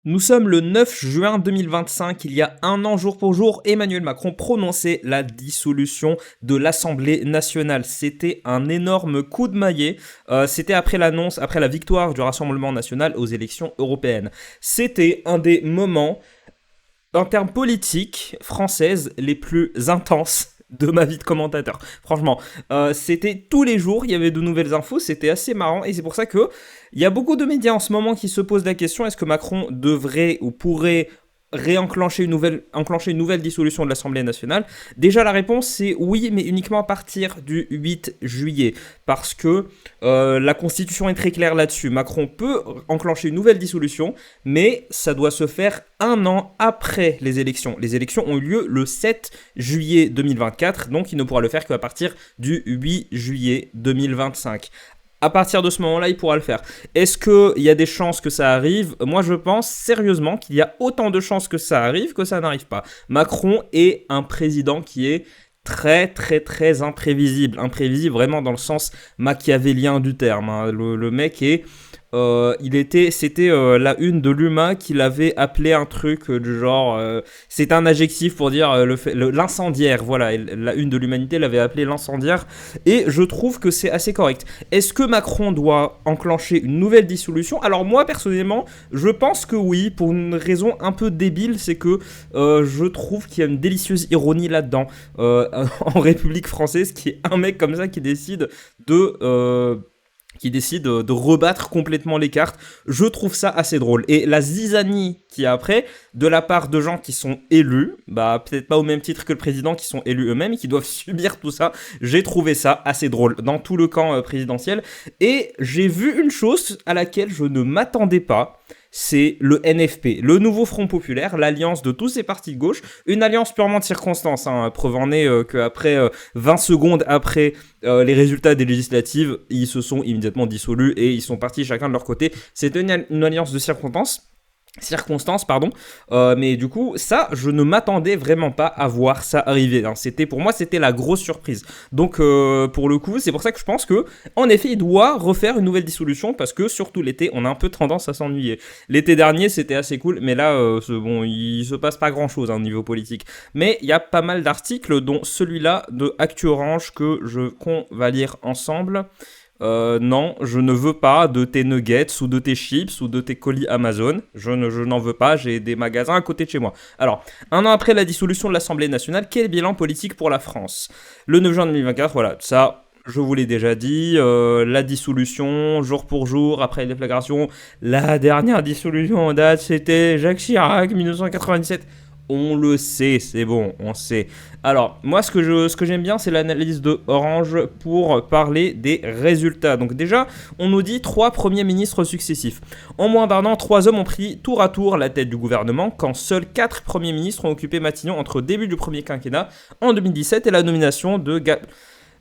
Nous sommes le 9 juin 2025, il y a un an jour pour jour, Emmanuel Macron prononçait la dissolution de l'Assemblée nationale. C'était un énorme coup de maillet, c'était après l'annonce, après la victoire du Rassemblement national aux élections européennes. C'était un des moments, en termes politiques, françaises, les plus intenses de ma vie de commentateur. Franchement, c'était tous les jours, il y avait de nouvelles infos, c'était assez marrant et c'est pour ça que il y a beaucoup de médias en ce moment qui se posent la question est-ce que Macron devrait ou pourrait enclencher une nouvelle dissolution de l'Assemblée nationale. Déjà la réponse c'est oui, mais uniquement à partir du 8 juillet, parce que la Constitution est très claire là-dessus. Macron peut enclencher une nouvelle dissolution, mais ça doit se faire un an après les élections. Les élections ont eu lieu le 7 juillet 2024, donc il ne pourra le faire qu'à partir du 8 juillet 2025. À partir de ce moment-là, il pourra le faire. Est-ce qu'il y a des chances que ça arrive ? Moi, je pense sérieusement qu'il y a autant de chances que ça arrive que ça n'arrive pas. Macron est un président qui est très très très imprévisible. Imprévisible vraiment dans le sens machiavélien du terme, hein. Le mec est... c'était la une de l'UMA qui avait appelé un truc du genre, c'est un adjectif pour dire l'incendiaire, voilà, la une de l'Humanité l'avait appelé l'incendiaire, et je trouve que c'est assez correct. Est-ce que Macron doit enclencher une nouvelle dissolution ? Alors moi personnellement, je pense que oui, pour une raison un peu débile, c'est que je trouve qu'il y a une délicieuse ironie là-dedans, en République française, qui est un mec comme ça qui décide de rebattre complètement les cartes. Je trouve ça assez drôle. Et la zizanie qu'il y a après, de la part de gens qui sont élus, bah peut-être pas au même titre que le président, qui sont élus eux-mêmes et qui doivent subir tout ça, j'ai trouvé ça assez drôle dans tout le camp présidentiel. Et j'ai vu une chose à laquelle je ne m'attendais pas, c'est le NFP, le nouveau Front Populaire, l'alliance de tous ces partis de gauche, une alliance purement de circonstance, hein, preuve en est qu'après 20 secondes après les résultats des législatives, ils se sont immédiatement dissolus et ils sont partis chacun de leur côté. C'était une alliance de circonstances, pardon, mais du coup ça je ne m'attendais vraiment pas à voir ça arriver, hein. Pour moi c'était la grosse surprise, donc pour le coup c'est pour ça que je pense que en effet il doit refaire une nouvelle dissolution, parce que surtout l'été on a un peu tendance à s'ennuyer. L'été dernier c'était assez cool, mais là il se passe pas grand chose au niveau politique, mais il y a pas mal d'articles dont celui-là de Actu Orange qu'on va lire ensemble. Non, je ne veux pas de tes nuggets ou de tes chips ou de tes colis Amazon. Je n'en veux pas, j'ai des magasins à côté de chez moi. Alors, un an après la dissolution de l'Assemblée nationale, quel bilan politique pour la France ? Le 9 juin 2024, voilà, ça, je vous l'ai déjà dit, la dissolution, jour pour jour, après la déflagration, la dernière dissolution en date, c'était Jacques Chirac, 1997. On le sait, c'est bon, on sait. Alors, moi, ce que j'aime bien, c'est l'analyse de Orange pour parler des résultats. Donc déjà, on nous dit 3 premiers ministres successifs. En moins d'un an, 3 hommes ont pris tour à tour la tête du gouvernement, quand seuls 4 premiers ministres ont occupé Matignon entre le début du premier quinquennat en 2017 et la nomination de...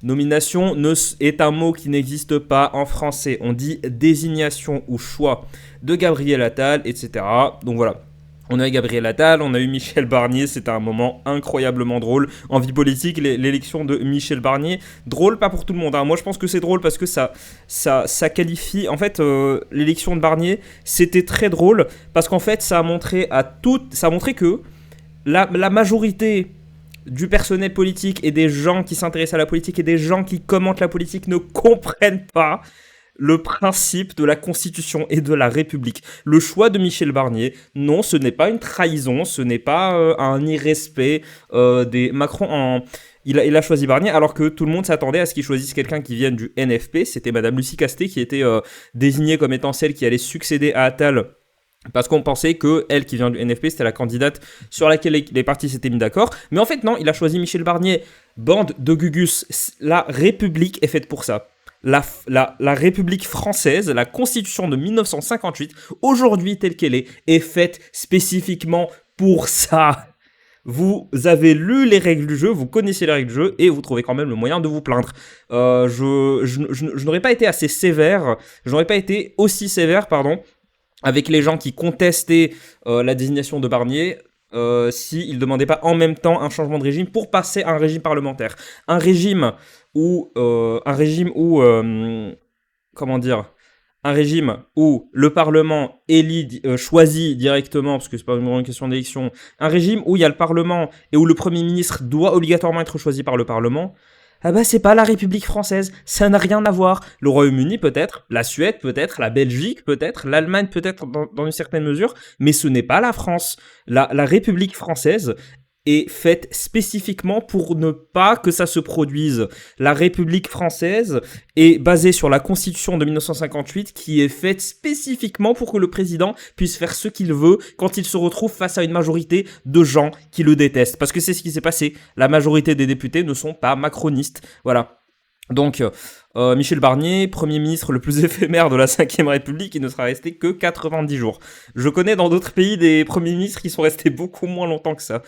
Nomination est un mot qui n'existe pas en français. On dit désignation ou choix de Gabriel Attal, etc. Donc voilà. On a eu Gabriel Attal, on a eu Michel Barnier, c'était un moment incroyablement drôle. En vie politique, l'élection de Michel Barnier, drôle pas pour tout le monde, hein. Moi je pense que c'est drôle parce que ça qualifie... En fait, l'élection de Barnier, c'était très drôle parce qu'en fait, ça a montré que la majorité du personnel politique et des gens qui s'intéressent à la politique et des gens qui commentent la politique ne comprennent pas le principe de la Constitution et de la République. Le choix de Michel Barnier, non, ce n'est pas une trahison, ce n'est pas un irrespect des... Macron il a choisi Barnier alors que tout le monde s'attendait à ce qu'il choisisse quelqu'un qui vienne du NFP. C'était Madame Lucie Castet qui était désignée comme étant celle qui allait succéder à Attal, parce qu'on pensait que elle qui vient du NFP, c'était la candidate sur laquelle les partis s'étaient mis d'accord. Mais en fait, non, il a choisi Michel Barnier. Bande de Gugus. La République est faite pour ça. La République française, la Constitution de 1958, aujourd'hui telle qu'elle est faite spécifiquement pour ça. Vous avez lu les règles du jeu, vous connaissez les règles du jeu, et vous trouvez quand même le moyen de vous plaindre. Je n'aurais pas été assez sévère, je n'aurais pas été aussi sévère, pardon, avec les gens qui contestaient la désignation de Barnier, s'ils ne demandaient pas en même temps un changement de régime pour passer à un régime parlementaire. Un régime où comment dire, un régime où le Parlement choisit directement, parce que c'est pas une question d'élection, un régime où il y a le Parlement et où le Premier ministre doit obligatoirement être choisi par le Parlement, ah bah c'est pas la République française, ça n'a rien à voir. Le Royaume-Uni peut-être, la Suède peut-être, la Belgique peut-être, l'Allemagne peut-être dans une certaine mesure, mais ce n'est pas la France. La République française est faite spécifiquement pour ne pas que ça se produise. La République française est basée sur la Constitution de 1958 qui est faite spécifiquement pour que le président puisse faire ce qu'il veut quand il se retrouve face à une majorité de gens qui le détestent. Parce que c'est ce qui s'est passé. La majorité des députés ne sont pas macronistes. Voilà. Donc, Michel Barnier, Premier ministre le plus éphémère de la 5ème République, il ne sera resté que 90 jours. Je connais dans d'autres pays des premiers ministres qui sont restés beaucoup moins longtemps que ça.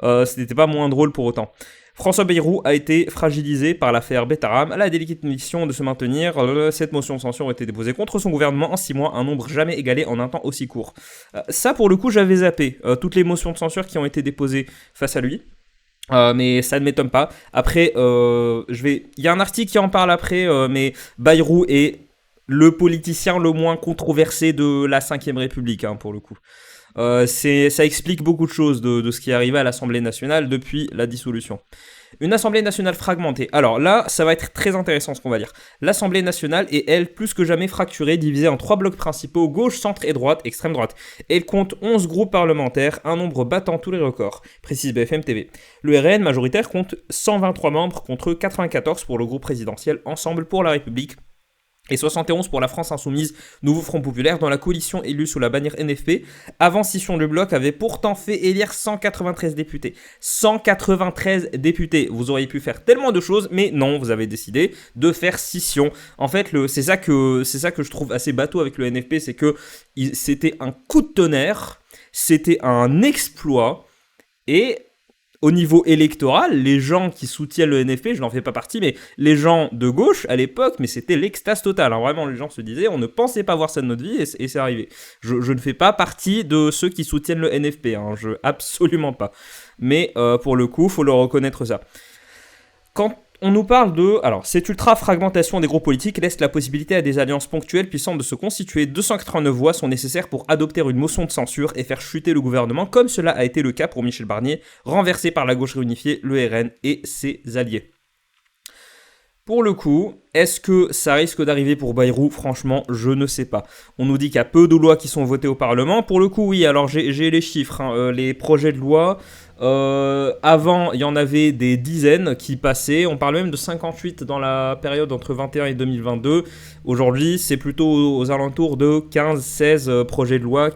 Ce n'était pas moins drôle pour autant. François Bayrou a été fragilisé par l'affaire Betaram. À la délicate mission de se maintenir, cette motion de censure a été déposée contre son gouvernement en 6 mois, un nombre jamais égalé en un temps aussi court. Ça, pour le coup, j'avais zappé toutes les motions de censure qui ont été déposées face à lui. Mais ça ne m'étonne pas. Après, il y a un article qui en parle après, mais Bayrou est le politicien le moins controversé de la 5ème République, hein, pour le coup. Ça explique beaucoup de choses de ce qui est arrivé à l'Assemblée nationale depuis la dissolution. Une Assemblée nationale fragmentée. Alors là, ça va être très intéressant ce qu'on va dire. L'Assemblée nationale est, elle, plus que jamais fracturée, divisée en 3 blocs principaux, gauche, centre et droite, extrême droite. Elle compte 11 groupes parlementaires, un nombre battant tous les records, précise BFM TV. Le RN majoritaire compte 123 membres contre 94 pour le groupe présidentiel Ensemble pour la République, et 71 pour la France Insoumise, Nouveau Front Populaire, dont la coalition élue sous la bannière NFP, avant scission du bloc, avait pourtant fait élire 193 députés. 193 députés. Vous auriez pu faire tellement de choses, mais non, vous avez décidé de faire scission. En fait, c'est ça que je trouve assez bateau avec le NFP, c'est que c'était un coup de tonnerre, c'était un exploit, et au niveau électoral, les gens qui soutiennent le NFP, je n'en fais pas partie, mais les gens de gauche, à l'époque, mais c'était l'extase totale. Alors vraiment, les gens se disaient, on ne pensait pas voir ça de notre vie, et c'est arrivé. Je ne fais pas partie de ceux qui soutiennent le NFP, hein, absolument pas. Mais pour le coup, il faut le reconnaître ça. Quand on nous parle de... Alors, cette ultra-fragmentation des groupes politiques laisse la possibilité à des alliances ponctuelles puissantes de se constituer. 289 voix sont nécessaires pour adopter une motion de censure et faire chuter le gouvernement, comme cela a été le cas pour Michel Barnier, renversé par la gauche réunifiée, le RN et ses alliés. Pour le coup, est-ce que ça risque d'arriver pour Bayrou ? Franchement, je ne sais pas. On nous dit qu'il y a peu de lois qui sont votées au Parlement. Pour le coup, oui, alors j'ai les chiffres, hein. Les projets de loi... avant, il y en avait des dizaines qui passaient. On parle même de 58 dans la période entre 21 et 2022. Aujourd'hui, c'est plutôt aux alentours de 15-16 projets de loi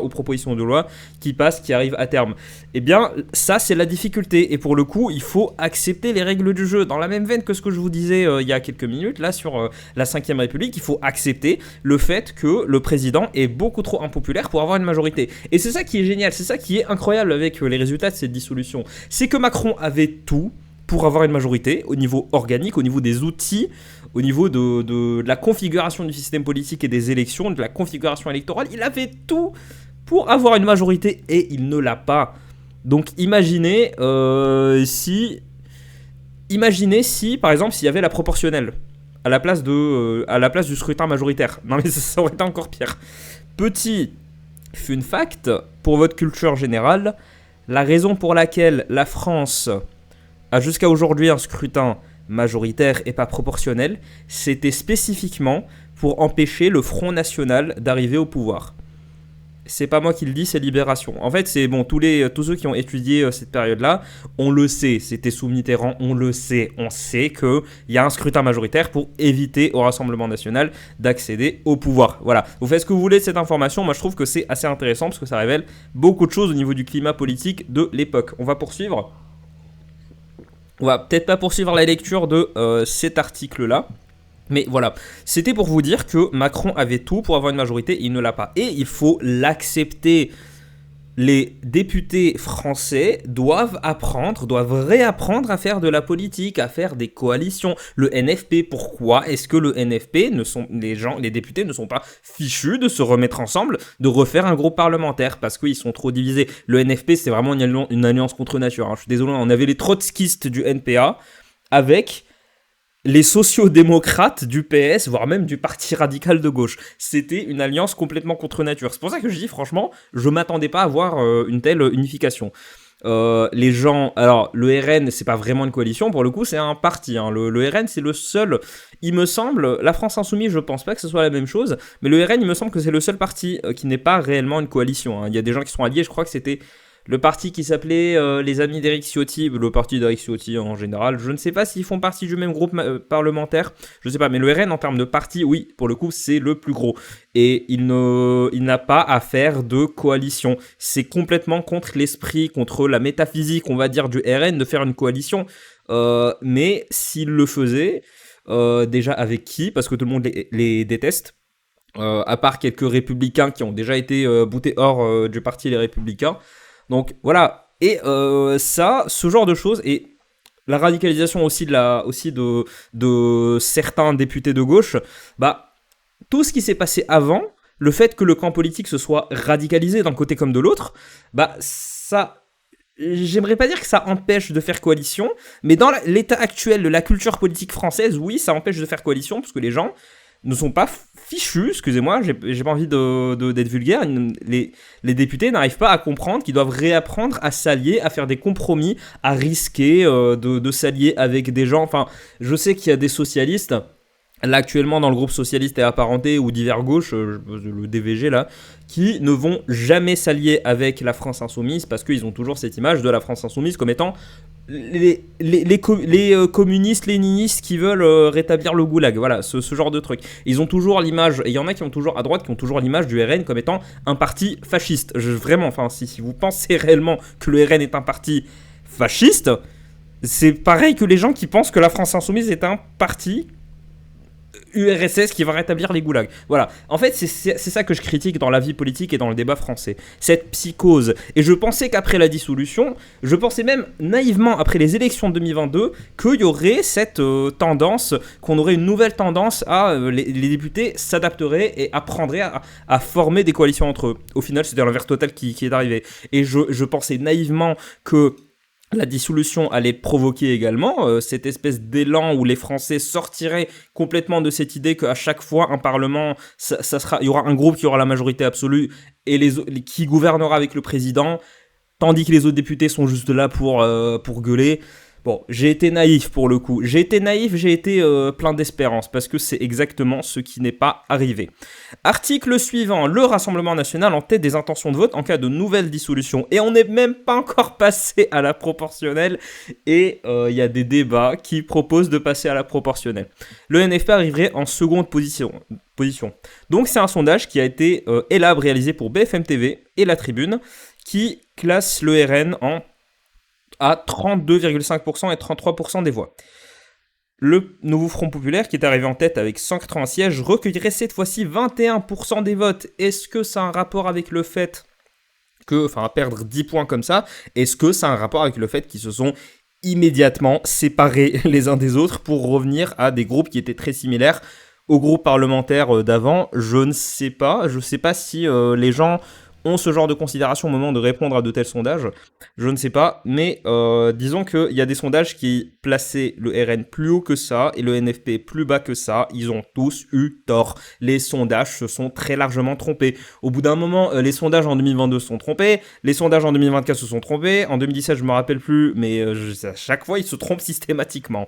ou propositions de loi qui passent, qui arrivent à terme. Eh bien, ça, c'est la difficulté. Et pour le coup, il faut accepter les règles du jeu. Dans la même veine que ce que je vous disais il y a quelques minutes, là, sur la 5ème République, il faut accepter le fait que le président est beaucoup trop impopulaire pour avoir une majorité. Et c'est ça qui est génial, c'est ça qui est incroyable avec les résultats de cette dissolution. C'est que Macron avait tout pour avoir une majorité au niveau organique, au niveau des outils, au niveau de la configuration du système politique et des élections, de la configuration électorale. Il avait tout pour avoir une majorité et il ne l'a pas. Donc imaginez si, par exemple, s'il y avait la proportionnelle à la place du scrutin majoritaire. Non mais ça aurait été encore pire. Petit fun fact, pour votre culture générale, la raison pour laquelle la France a jusqu'à aujourd'hui un scrutin majoritaire et pas proportionnel, c'était spécifiquement pour empêcher le Front National d'arriver au pouvoir. C'est pas moi qui le dis, c'est Libération. En fait, c'est bon, tous ceux qui ont étudié cette période-là, on le sait, c'était sous Mitterrand, on le sait. On sait qu'il y a un scrutin majoritaire pour éviter au Rassemblement National d'accéder au pouvoir. Voilà, vous faites ce que vous voulez de cette information, moi je trouve que c'est assez intéressant parce que ça révèle beaucoup de choses au niveau du climat politique de l'époque. On va poursuivre. On va peut-être pas poursuivre la lecture de cet article-là. Mais voilà, c'était pour vous dire que Macron avait tout pour avoir une majorité, il ne l'a pas. Et il faut l'accepter. Les députés français doivent réapprendre à faire de la politique, à faire des coalitions. Le NFP, pourquoi est-ce que le NFP, les députés ne sont pas fichus de se remettre ensemble, de refaire un groupe parlementaire parce qu'ils sont trop divisés. Le NFP, c'est vraiment une alliance contre nature. Hein. Je suis désolé, on avait les trotskistes du NPA avec les sociodémocrates du PS, voire même du Parti radical de gauche. C'était une alliance complètement contre nature. C'est pour ça que je dis, franchement, je m'attendais pas à voir une telle unification. Les gens, alors le RN c'est pas vraiment une coalition, pour le coup c'est un parti, hein. Le RN c'est le seul, il me semble, la France Insoumise je pense pas que ce soit la même chose, mais le RN il me semble que c'est le seul parti qui n'est pas réellement une coalition, hein. Il y a des gens qui sont alliés, je crois que c'était le parti qui s'appelait les Amis d'Éric Ciotti, le parti d'Éric Ciotti en général. Je ne sais pas s'ils font partie du même groupe parlementaire, je sais pas, mais le RN en termes de parti, oui, pour le coup, c'est le plus gros. Et il n'a pas à faire de coalition. C'est complètement contre l'esprit, contre la métaphysique, on va dire, du RN de faire une coalition. Mais s'il le faisait, déjà avec qui? Parce que tout le monde les déteste. À part quelques républicains qui ont déjà été boutés hors du parti Les Républicains. Donc voilà, et ce genre de choses, et la radicalisation aussi de certains députés de gauche, bah tout ce qui s'est passé avant, le fait que le camp politique se soit radicalisé d'un côté comme de l'autre, bah ça, j'aimerais pas dire que ça empêche de faire coalition, mais dans l'état actuel de la culture politique française, oui, ça empêche de faire coalition, parce que les gens ne sont pas fichus, excusez-moi, j'ai pas envie d'être vulgaire, les députés n'arrivent pas à comprendre qu'ils doivent réapprendre à s'allier, à faire des compromis, à risquer de s'allier avec des gens, enfin, je sais qu'il y a des socialistes, là actuellement dans le groupe socialiste et apparenté ou divers gauche, le DVG là, qui ne vont jamais s'allier avec la France Insoumise parce qu'ils ont toujours cette image de la France Insoumise comme étant les communistes, léninistes qui veulent rétablir le goulag, voilà, ce genre de truc. Ils ont toujours l'image, et il y en a qui ont toujours, à droite, qui ont toujours l'image du RN comme étant un parti fasciste. Vraiment, enfin, si vous pensez réellement que le RN est un parti fasciste, c'est pareil que les gens qui pensent que la France Insoumise est un parti URSS qui va rétablir les goulags. Voilà. En fait, c'est ça que je critique dans la vie politique et dans le débat français. Cette psychose. Et je pensais qu'après la dissolution, je pensais même naïvement, après les élections de 2022, qu'il y aurait cette tendance, qu'on aurait une nouvelle tendance à les députés s'adapteraient et apprendraient à former des coalitions entre eux. Au final, c'était l'inverse total qui est arrivé. Et je pensais naïvement que la dissolution allait provoquer également cette espèce d'élan où les Français sortiraient complètement de cette idée qu'à chaque fois un parlement, il y aura un groupe qui aura la majorité absolue et qui gouvernera avec le président, tandis que les autres députés sont juste là pour gueuler. Bon, j'ai été naïf pour le coup. J'ai été plein d'espérance parce que c'est exactement ce qui n'est pas arrivé. Article suivant, le Rassemblement national en tête des intentions de vote en cas de nouvelle dissolution. Et on n'est même pas encore passé à la proportionnelle et il y a des débats qui proposent de passer à la proportionnelle. Le NFP arriverait en seconde position. Donc c'est un sondage qui a été réalisé pour BFM TV et La Tribune qui classe le RN à 32,5% et 33% des voix. Le nouveau Front Populaire, qui est arrivé en tête avec 180 sièges, recueillerait cette fois-ci 21% des votes. Est-ce que ça a un rapport avec le fait à perdre 10 points comme ça, est-ce que ça a un rapport avec le fait qu'ils se sont immédiatement séparés les uns des autres pour revenir à des groupes qui étaient très similaires aux groupes parlementaires d'avant? Je ne sais pas. Je ne sais pas si les gens ont ce genre de considération au moment de répondre à de tels sondages, je ne sais pas, mais disons qu'il y a des sondages qui plaçaient le RN plus haut que ça et le NFP plus bas que ça, ils ont tous eu tort. Les sondages se sont très largement trompés. Au bout d'un moment, les sondages en 2022 se sont trompés, les sondages en 2024 se sont trompés, en 2017 je me rappelle plus, mais à chaque fois ils se trompent systématiquement.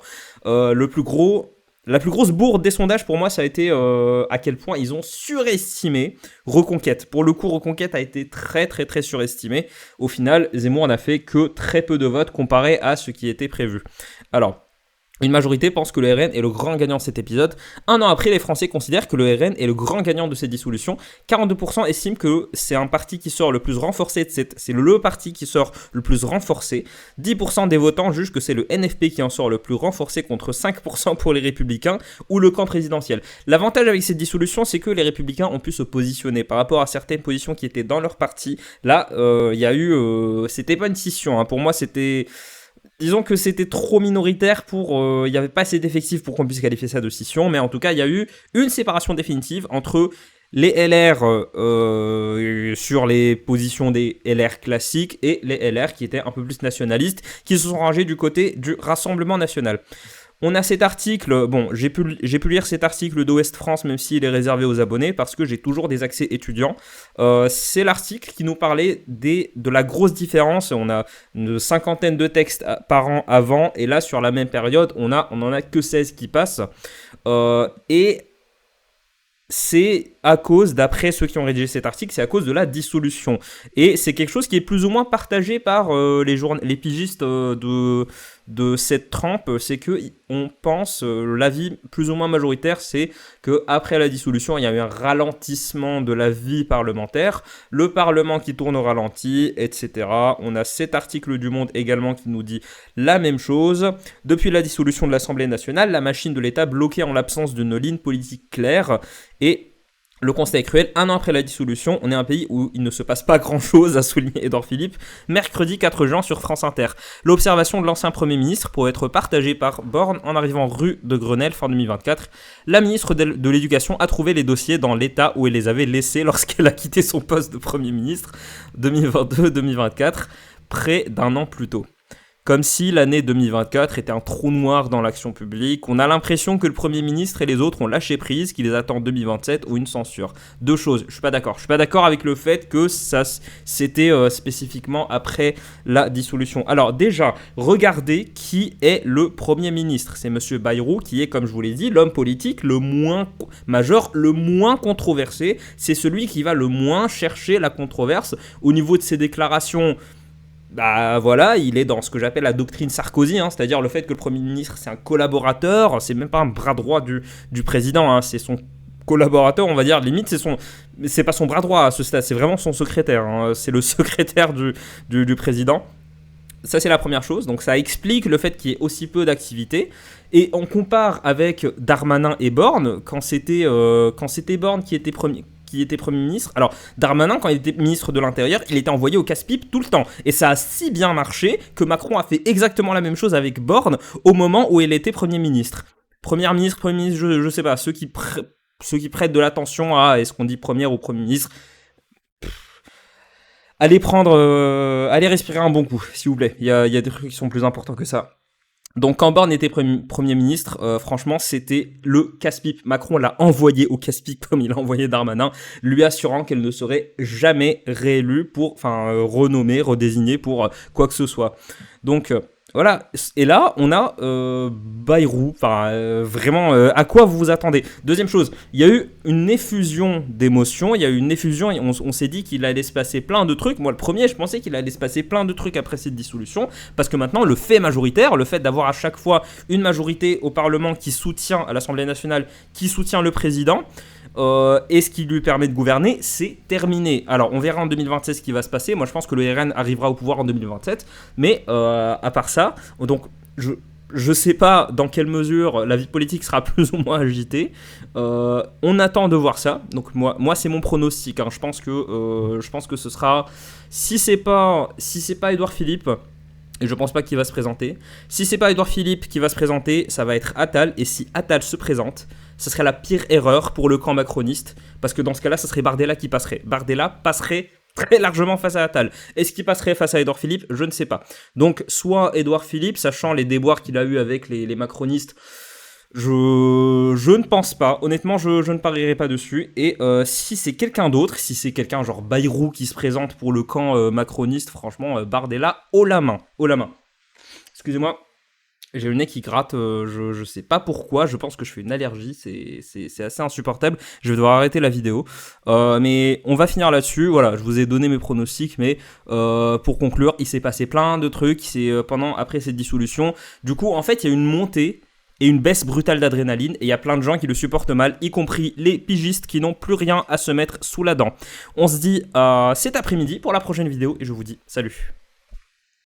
La plus grosse bourde des sondages pour moi, ça a été à quel point ils ont surestimé Reconquête. Pour le coup, Reconquête a été très très très surestimé. Au final, Zemmour n'a fait que très peu de votes comparé à ce qui était prévu. Alors, une majorité pense que le RN est le grand gagnant de cet épisode. Un an après, les Français considèrent que le RN est le grand gagnant de cette dissolution. 42% estiment que c'est un parti qui sort le plus renforcé c'est le parti qui sort le plus renforcé. 10% des votants jugent que c'est le NFP qui en sort le plus renforcé contre 5% pour les Républicains ou le camp présidentiel. L'avantage avec cette dissolution, c'est que les Républicains ont pu se positionner par rapport à certaines positions qui étaient dans leur parti. Là, il y a eu... c'était pas une scission, hein. Pour moi, c'était... Disons que c'était trop minoritaire pour... Il n'y avait pas assez d'effectifs pour qu'on puisse qualifier ça de scission, mais en tout cas, il y a eu une séparation définitive entre les LR sur les positions des LR classiques et les LR qui étaient un peu plus nationalistes, qui se sont rangés du côté du Rassemblement national. On a cet article, bon, j'ai pu lire cet article d'Ouest France, même s'il est réservé aux abonnés, parce que j'ai toujours des accès étudiants. C'est l'article qui nous parlait de la grosse différence. On a une cinquantaine de textes par an avant, et là, sur la même période, on en a que 16 qui passent. Et c'est à cause, d'après ceux qui ont rédigé cet article, c'est à cause de la dissolution. Et c'est quelque chose qui est plus ou moins partagé par les pigistes de cette trempe, c'est qu'on pense, l'avis plus ou moins majoritaire, c'est qu'après la dissolution, il y a eu un ralentissement de la vie parlementaire, le Parlement qui tourne au ralenti, etc. On a cet article du Monde également qui nous dit la même chose. Depuis la dissolution de l'Assemblée nationale, la machine de l'État bloquée en l'absence d'une ligne politique claire, et le constat est cruel, un an après la dissolution, on est un pays où il ne se passe pas grand-chose, a souligné Édouard Philippe, mercredi 4 juin sur France Inter. L'observation de l'ancien Premier ministre pourrait être partagée par Borne en arrivant rue de Grenelle fin 2024. La ministre de l'Éducation a trouvé les dossiers dans l'état où elle les avait laissés lorsqu'elle a quitté son poste de Premier ministre 2022-2024, près d'un an plus tôt. Comme si l'année 2024 était un trou noir dans l'action publique. On a l'impression que le Premier ministre et les autres ont lâché prise, qu'il les attend en 2027 ou une censure. Deux choses, je suis pas d'accord. Je suis pas d'accord avec le fait que c'était spécifiquement après la dissolution. Alors déjà, regardez qui est le Premier ministre. C'est Monsieur Bayrou qui est, comme je vous l'ai dit, l'homme politique le moins majeur, le moins controversé. C'est celui qui va le moins chercher la controverse au niveau de ses déclarations. Bah voilà, il est dans ce que j'appelle la doctrine Sarkozy, c'est-à-dire le fait que le Premier ministre c'est un collaborateur, c'est même pas un bras droit du président, c'est son collaborateur, on va dire, limite c'est pas son bras droit à ce stade, c'est vraiment son secrétaire, c'est le secrétaire du président. Ça c'est la première chose, donc ça explique le fait qu'il y ait aussi peu d'activité. Et on compare avec Darmanin et Borne, quand c'était Borne qui était Premier ministre. Alors, Darmanin, quand il était ministre de l'Intérieur, il était envoyé au casse-pipe tout le temps. Et ça a si bien marché que Macron a fait exactement la même chose avec Borne au moment où il était Premier ministre. Premier ministre, je sais pas, ceux qui prêtent de l'attention à est-ce qu'on dit Premier ou Premier ministre, allez respirer un bon coup, s'il vous plaît. Il y a des trucs qui sont plus importants que ça. Donc quand Borne était Premier ministre, franchement c'était le casse-pipe. Macron l'a envoyé au casse-pipe comme il a envoyé Darmanin, lui assurant qu'elle ne serait jamais réélue renommée, redésignée pour quoi que ce soit. Donc voilà, et là on a Bayrou, vraiment à quoi vous vous attendez. Deuxième chose, il y a eu une effusion d'émotions, et on s'est dit qu'il allait se passer plein de trucs. Moi le premier, je pensais qu'il allait se passer plein de trucs après cette dissolution, parce que maintenant le fait majoritaire, le fait d'avoir à chaque fois une majorité au Parlement qui soutient, à l'Assemblée nationale, qui soutient le président, et ce qui lui permet de gouverner, c'est terminé. Alors on verra en 2027 ce qui va se passer. Moi je pense que le RN arrivera au pouvoir en 2027, mais à part ça, donc je sais pas dans quelle mesure la vie politique sera plus ou moins agitée. On attend de voir ça. Donc moi c'est mon pronostic, je pense que ce sera, si c'est pas Édouard Philippe, et je pense pas qu'il va se présenter. Si c'est pas Édouard Philippe qui va se présenter, ça va être Attal. Et si Attal se présente, ça serait la pire erreur pour le camp macroniste. Parce que dans ce cas-là, ça serait Bardella qui passerait. Bardella passerait très largement face à Attal. Est-ce qu'il passerait face à Édouard Philippe ? Je ne sais pas. Donc, soit Édouard Philippe, sachant les déboires qu'il a eu avec les macronistes, je ne pense pas. Honnêtement, je ne parierai pas dessus. Et si c'est quelqu'un d'autre, si c'est quelqu'un genre Bayrou qui se présente pour le camp macroniste, franchement, Bardella, haut la main. Excusez-moi, j'ai le nez qui gratte, je sais pas pourquoi, je pense que je fais une allergie, c'est assez insupportable, je vais devoir arrêter la vidéo. Mais on va finir là-dessus, voilà, je vous ai donné mes pronostics, mais pour conclure, il s'est passé plein de trucs, après cette dissolution. Du coup, en fait, il y a une montée et une baisse brutale d'adrénaline, et il y a plein de gens qui le supportent mal, y compris les pigistes qui n'ont plus rien à se mettre sous la dent. On se dit cet après-midi pour la prochaine vidéo, et je vous dis salut.